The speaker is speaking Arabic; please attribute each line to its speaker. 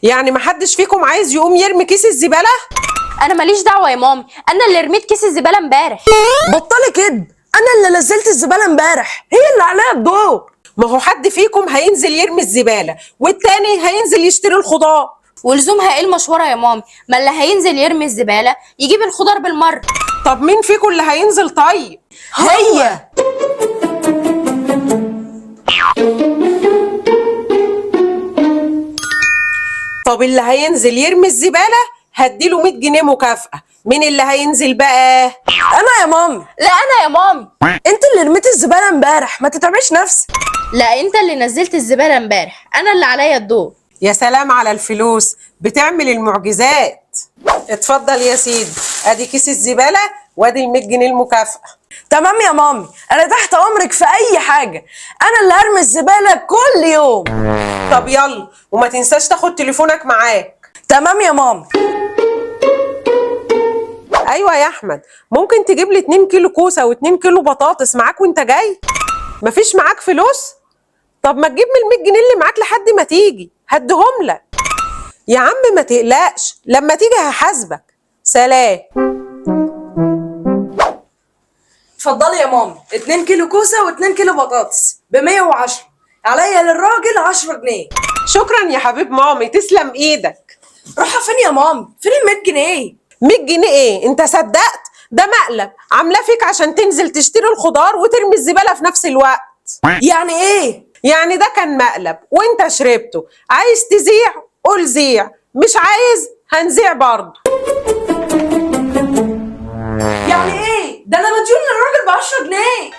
Speaker 1: يعني محدش فيكم عايز يقوم يرمي كيس الزبالة؟
Speaker 2: انا ماليش دعوه يا مامي، انا اللي رميت كيس الزباله امبارح.
Speaker 3: بطلي كده، انا اللي نزلت الزباله امبارح، هي اللي عليها الدور.
Speaker 1: ما هو حد فيكم هينزل يرمي الزبالة والتاني هينزل يشتري الخضار.
Speaker 2: ولزومها ايه المشوره يا مامي؟ ما اللي هينزل يرمي الزباله يجيب الخضار بالمره.
Speaker 1: طب مين فيكم اللي هينزل طيب؟
Speaker 3: هي
Speaker 1: طب اللي هينزل يرمي الزبالة هديله 100 جنيه مكافأة. مين اللي هينزل بقى؟
Speaker 3: انا يا مامي.
Speaker 2: لا انا يا مامي.
Speaker 3: انت اللي رميت الزباله امبارح، ما تتعبيش نفسك.
Speaker 2: لا انت اللي نزلت الزباله امبارح، انا اللي عليا الدور.
Speaker 1: يا سلام على الفلوس، بتعمل المعجزات. اتفضل يا سيدي، ادي كيس الزبالة وادي ال 100 جنيه المكافأة.
Speaker 3: تمام يا مامي، انا تحت امرك في اي حاجه، انا اللي هرمي الزباله كل يوم.
Speaker 1: طب يلا، وما تنساش تاخد تليفونك معاك.
Speaker 3: تمام يا مامي.
Speaker 1: ايوه يا احمد، ممكن تجيب لي 2 كيلو كوسه و2 كيلو بطاطس معاك وانت جاي؟ مفيش معاك فلوس؟ طب ما تجيب من ال 100 جنيه اللي معاك لحد ما تيجي هديهم لك. يا عم ما تقلقش، لما تيجي هحاسبك. سلام.
Speaker 3: اتفضلي يا مامي، 2 كيلو كوسه و2 كيلو بطاطس ب 110، عليا للراجل 10 جنيه.
Speaker 1: شكرا يا حبيب مامي، تسلم ايدك.
Speaker 3: رايحه فين يا مامي؟ فين ال 100 جنيه؟
Speaker 1: 100 جنيه ايه؟ انت صدقت؟ ده مقلب عاملاه فيك عشان تنزل تشتري الخضار وترمي الزباله في نفس الوقت.
Speaker 3: يعني ايه؟
Speaker 1: يعني ده كان مقلب وانت شربته. عايز تزيع قول زيع، مش عايز هنزيع برضه.
Speaker 3: يعني ايه؟ ده انا مديون للراجل ب 10 جنيه.